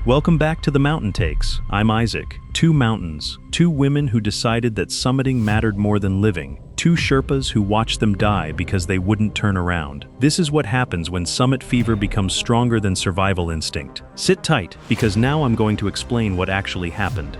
Welcome back to the Mountain Takes. I'm Isaac. Two mountains, two women who decided that summiting mattered more than living, two Sherpas who watched them die because they wouldn't turn around. This is what happens when summit fever becomes stronger than survival instinct. Sit tight, because now I'm going to explain what actually happened.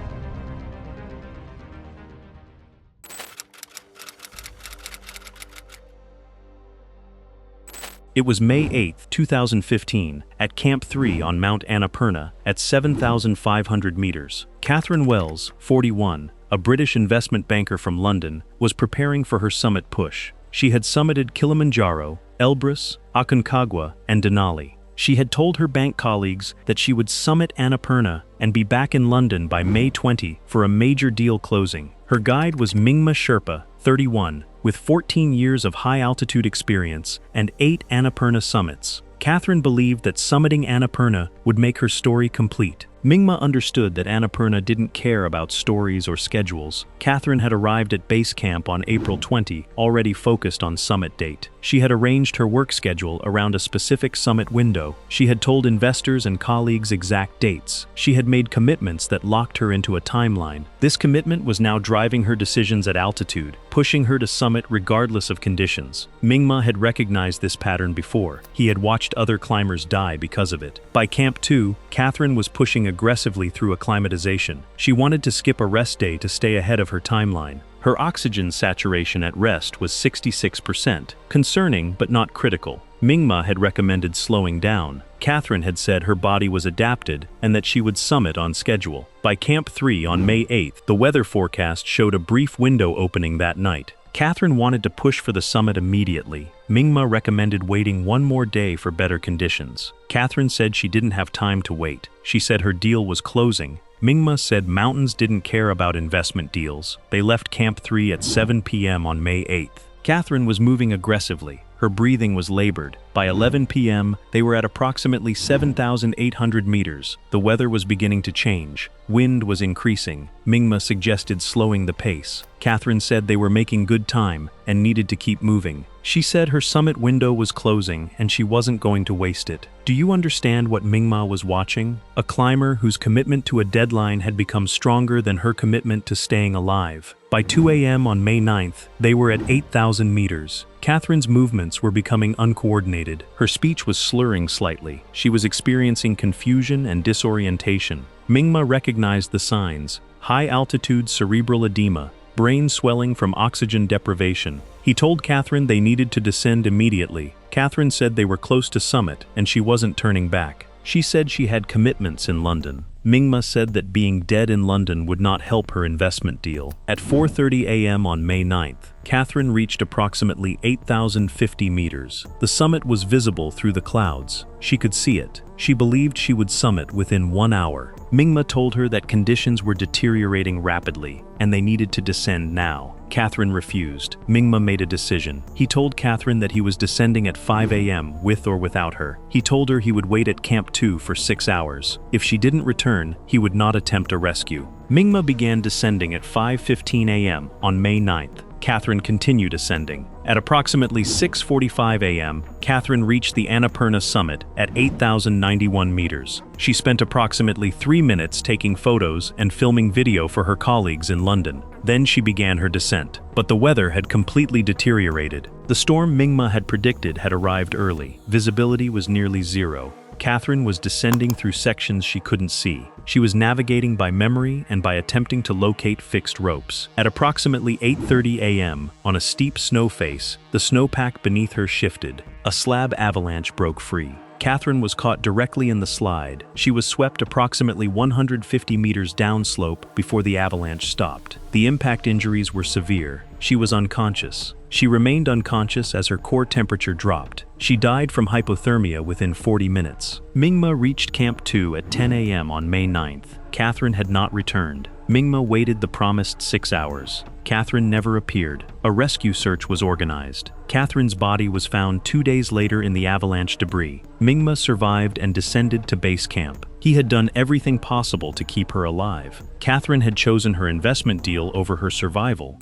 It was May 8, 2015, at Camp 3 on Mount Annapurna at 7,500 meters. Catherine Wells, 41, a British investment banker from London, was preparing for her summit push. She had summited Kilimanjaro, Elbrus, Aconcagua, and Denali. She had told her bank colleagues that she would summit Annapurna and be back in London by May 20 for a major deal closing. Her guide was Mingma Sherpa, 31, with 14 years of high-altitude experience and 8 Annapurna summits. Catherine believed that summiting Annapurna would make her story complete. Mingma understood that Annapurna didn't care about stories or schedules. Catherine had arrived at base camp on April 20, already focused on summit date. She had arranged her work schedule around a specific summit window. She had told investors and colleagues exact dates. She had made commitments that locked her into a timeline. This commitment was now driving her decisions at altitude, pushing her to summit regardless of conditions. Mingma had recognized this pattern before. He had watched other climbers die because of it. By Camp 2, Catherine was pushing aggressively through acclimatization. She wanted to skip a rest day to stay ahead of her timeline. Her oxygen saturation at rest was 66%, concerning but not critical. Mingma had recommended slowing down. Catherine had said her body was adapted and that she would summit on schedule. By Camp 3 on May 8, the weather forecast showed a brief window opening that night. Catherine wanted to push for the summit immediately. Mingma recommended waiting one more day for better conditions. Catherine said she didn't have time to wait. She said her deal was closing. Mingma said mountains didn't care about investment deals. They left Camp 3 at 7 p.m. on May 8th. Catherine was moving aggressively. Her breathing was labored. By 11 p.m., they were at approximately 7,800 meters. The weather was beginning to change. Wind was increasing. Mingma suggested slowing the pace. Catherine said they were making good time and needed to keep moving. She said her summit window was closing and she wasn't going to waste it. Do you understand what Mingma was watching? A climber whose commitment to a deadline had become stronger than her commitment to staying alive. By 2 a.m. on May 9th, they were at 8,000 meters. Catherine's movements were becoming uncoordinated. Her speech was slurring slightly. She was experiencing confusion and disorientation. Mingma recognized the signs: high-altitude cerebral edema, brain swelling from oxygen deprivation. He told Catherine they needed to descend immediately. Catherine said they were close to summit and she wasn't turning back. She said she had commitments in London. Mingma said that being dead in London would not help her investment deal. At 4:30 a.m. on May 9th, Catherine reached approximately 8,050 meters. The summit was visible through the clouds. She could see it. She believed she would summit within 1 hour. Mingma told her that conditions were deteriorating rapidly and they needed to descend now. Catherine refused. Mingma made a decision. He told Catherine that he was descending at 5 a.m. with or without her. He told her he would wait at Camp 2 for 6 hours. If she didn't return, he would not attempt a rescue. Mingma began descending at 5:15 a.m. on May 9th. Catherine continued ascending. At approximately 6:45 a.m., Catherine reached the Annapurna summit at 8,091 meters. She spent approximately 3 minutes taking photos and filming video for her colleagues in London. Then she began her descent. But the weather had completely deteriorated. The storm Mingma had predicted had arrived early. Visibility was nearly zero. Catherine was descending through sections she couldn't see. She was navigating by memory and by attempting to locate fixed ropes. At approximately 8:30 a.m., on a steep snow face, the snowpack beneath her shifted. A slab avalanche broke free. Catherine was caught directly in the slide. She was swept approximately 150 meters downslope before the avalanche stopped. The impact injuries were severe. She was unconscious. She remained unconscious as her core temperature dropped. She died from hypothermia within 40 minutes. Mingma reached Camp 2 at 10 a.m. on May 9th. Catherine had not returned. Mingma waited the promised 6 hours. Catherine never appeared. A rescue search was organized. Catherine's body was found 2 days later in the avalanche debris. Mingma survived and descended to base camp. He had done everything possible to keep her alive. Catherine had chosen her investment deal over her survival.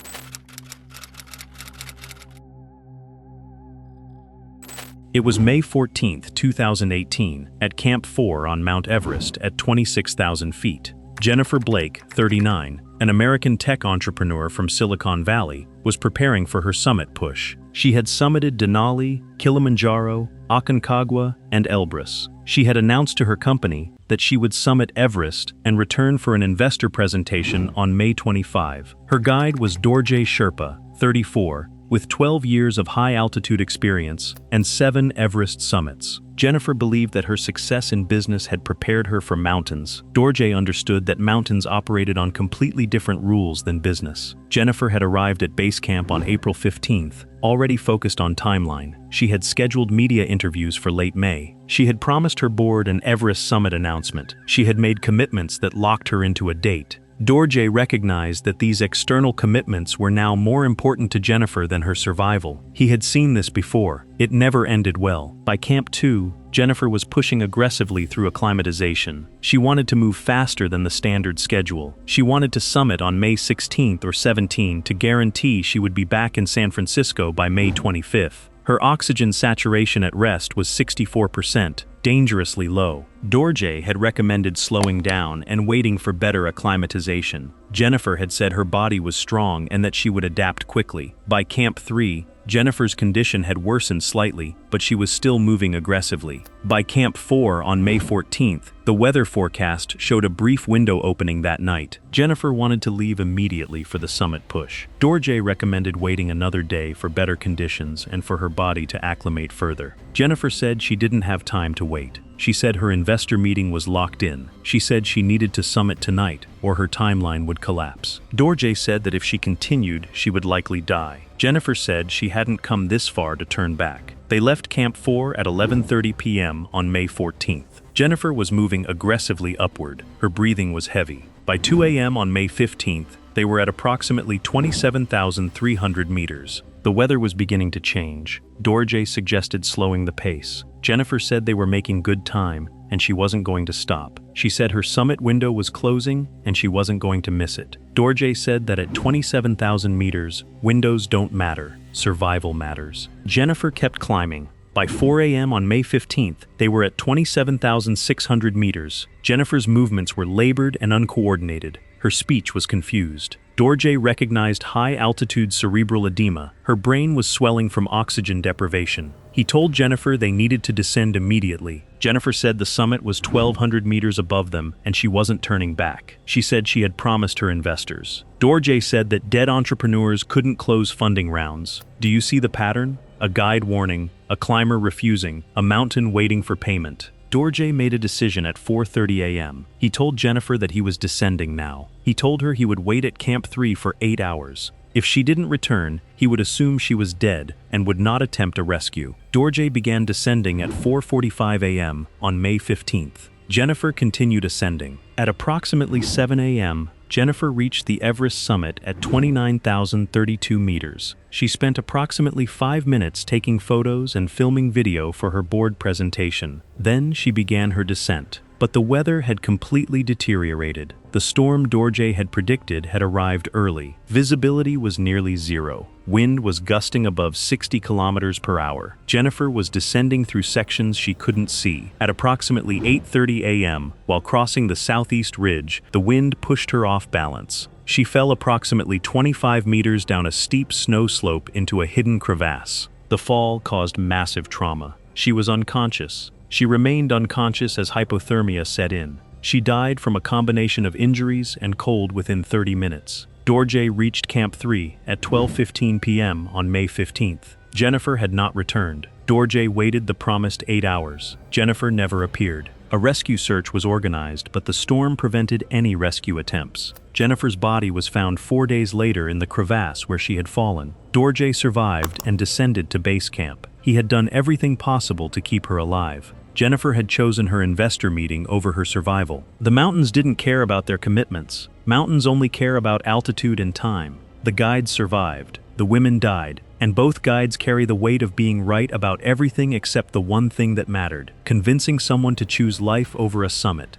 It was May 14, 2018, at Camp 4 on Mount Everest at 26,000 feet. Jennifer Blake, 39, an American tech entrepreneur from Silicon Valley, was preparing for her summit push. She had summited Denali, Kilimanjaro, Aconcagua, and Elbrus. She had announced to her company that she would summit Everest and return for an investor presentation on May 25. Her guide was Dorje Sherpa, 34, with 12 years of high-altitude experience and 7 Everest summits. Jennifer believed that her success in business had prepared her for mountains. Dorje understood that mountains operated on completely different rules than business. Jennifer had arrived at base camp on April 15th, already focused on timeline. She had scheduled media interviews for late May. She had promised her board an Everest summit announcement. She had made commitments that locked her into a date. Dorje recognized that these external commitments were now more important to Jennifer than her survival. He had seen this before. It never ended well. By Camp 2, Jennifer was pushing aggressively through acclimatization. She wanted to move faster than the standard schedule. She wanted to summit on May 16th or 17th to guarantee she would be back in San Francisco by May 25th. Her oxygen saturation at rest was 64%, dangerously low. Dorje had recommended slowing down and waiting for better acclimatization. Jennifer had said her body was strong and that she would adapt quickly. By Camp 3, Jennifer's condition had worsened slightly, but she was still moving aggressively. By Camp 4 on May 14th, the weather forecast showed a brief window opening that night. Jennifer wanted to leave immediately for the summit push. Dorje recommended waiting another day for better conditions and for her body to acclimate further. Jennifer said she didn't have time to wait. She said her investor meeting was locked in. She said she needed to summit tonight, or her timeline would collapse. Dorje said that if she continued, she would likely die. Jennifer said she hadn't come this far to turn back. They left Camp 4 at 11:30 p.m. on May 14th. Jennifer was moving aggressively upward. Her breathing was heavy. By 2 a.m. on May 15th, they were at approximately 27,300 meters. The weather was beginning to change. Dorje suggested slowing the pace. Jennifer said they were making good time, and she wasn't going to stop. She said her summit window was closing, and she wasn't going to miss it. Dorje said that at 27,000 meters, windows don't matter, survival matters. Jennifer kept climbing. By 4 a.m. on May 15th, they were at 27,600 meters. Jennifer's movements were labored and uncoordinated. Her speech was confused. Dorje recognized high-altitude cerebral edema. Her brain was swelling from oxygen deprivation. He told Jennifer they needed to descend immediately. Jennifer said the summit was 1,200 meters above them and she wasn't turning back. She said she had promised her investors. Dorje said that dead entrepreneurs couldn't close funding rounds. Do you see the pattern? A guide warning, a climber refusing, a mountain waiting for payment. Dorje made a decision at 4:30 a.m. He told Jennifer that he was descending now. He told her he would wait at Camp 3 for 8 hours. If she didn't return, he would assume she was dead and would not attempt a rescue. Dorje began descending at 4:45 a.m. on May 15th. Jennifer continued ascending. At approximately 7 a.m., Jennifer reached the Everest summit at 29,032 meters. She spent approximately 5 minutes taking photos and filming video for her board presentation. Then she began her descent. But the weather had completely deteriorated. The storm Dorje had predicted had arrived early. Visibility was nearly zero. Wind was gusting above 60 kilometers per hour. Jennifer was descending through sections she couldn't see. At approximately 8:30 a.m., while crossing the southeast ridge, the wind pushed her off balance. She fell approximately 25 meters down a steep snow slope into a hidden crevasse. The fall caused massive trauma. She was unconscious. She remained unconscious as hypothermia set in. She died from a combination of injuries and cold within 30 minutes. Dorje reached Camp 3 at 12:15 p.m. on May 15th. Jennifer had not returned. Dorje waited the promised 8 hours. Jennifer never appeared. A rescue search was organized, but the storm prevented any rescue attempts. Jennifer's body was found 4 days later in the crevasse where she had fallen. Dorje survived and descended to base camp. He had done everything possible to keep her alive. Jennifer had chosen her investor meeting over her survival. The mountains didn't care about their commitments. Mountains only care about altitude and time. The guides survived. The women died. And both guides carry the weight of being right about everything except the one thing that mattered, convincing someone to choose life over a summit.